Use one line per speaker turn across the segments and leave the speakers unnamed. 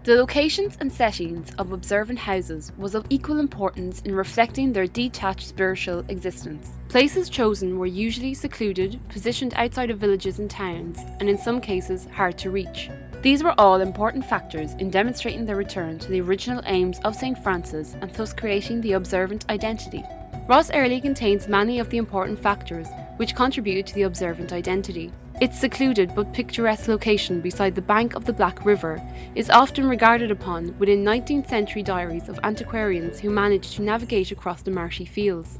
The locations and settings of observant houses was of equal importance in reflecting their detached spiritual existence. Places chosen were usually secluded, positioned outside of villages and towns, and in some cases hard to reach. These were all important factors in demonstrating their return to the original aims of St. Francis and thus creating the observant identity. Ross Errilly contains many of the important factors which contributed to the observant identity. Its secluded but picturesque location beside the bank of the Black River is often regarded upon within 19th century diaries of antiquarians who managed to navigate across the marshy fields.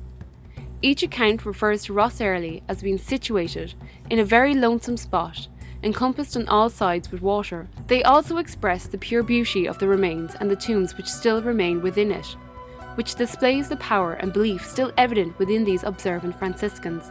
Each account refers to Ross Errilly as being situated in a very lonesome spot, encompassed on all sides with water. They also express the pure beauty of the remains and the tombs which still remain within it, which displays the power and belief still evident within these observant Franciscans.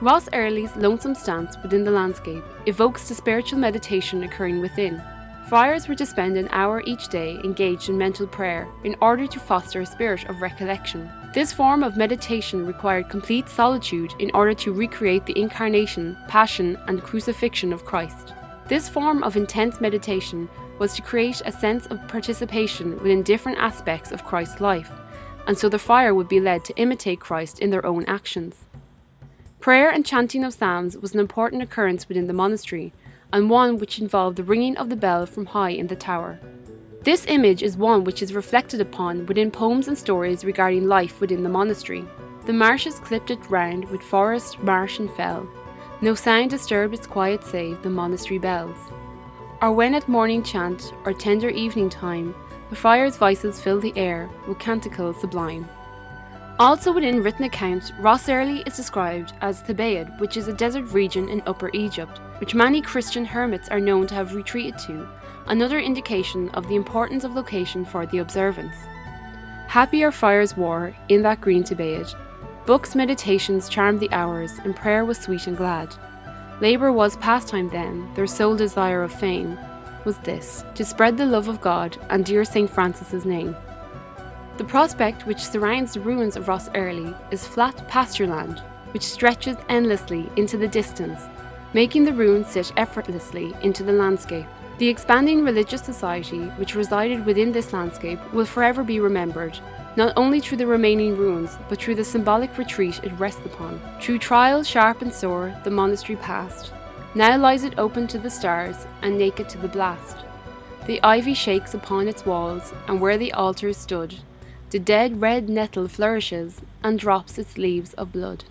Ross Errilly's lonesome stance within the landscape evokes the spiritual meditation occurring within. Friars were to spend an hour each day engaged in mental prayer in order to foster a spirit of recollection. This form of meditation required complete solitude in order to recreate the incarnation, passion, and crucifixion of Christ. This form of intense meditation was to create a sense of participation within different aspects of Christ's life, and so the friar would be led to imitate Christ in their own actions. Prayer and chanting of psalms was an important occurrence within the monastery, and one which involved the ringing of the bell from high in the tower. This image is one which is reflected upon within poems and stories regarding life within the monastery. The marshes clipped it round with forest, marsh and fell. No sound disturbed its quiet save the monastery bells. Or when at morning chant or tender evening time, the friars' voices fill the air with canticles sublime. Also within written accounts, Ross Errilly is described as Thebaid, which is a desert region in Upper Egypt, which many Christian hermits are known to have retreated to, another indication of the importance of location for the observance. Happy our friars wore in that green Thebaid. Books, meditations charmed the hours, and prayer was sweet and glad. Labour was pastime then, their sole desire of fame was this, to spread the love of God and dear St. Francis's name. The prospect which surrounds the ruins of Ross Errilly is flat pasture land, which stretches endlessly into the distance, making the ruins sit effortlessly into the landscape. The expanding religious society which resided within this landscape will forever be remembered, not only through the remaining ruins, but through the symbolic retreat it rests upon. Through trials sharp and sore the monastery passed. Now lies it open to the stars and naked to the blast. The ivy shakes upon its walls, and where the altar stood, the dead red nettle flourishes and drops its leaves of blood.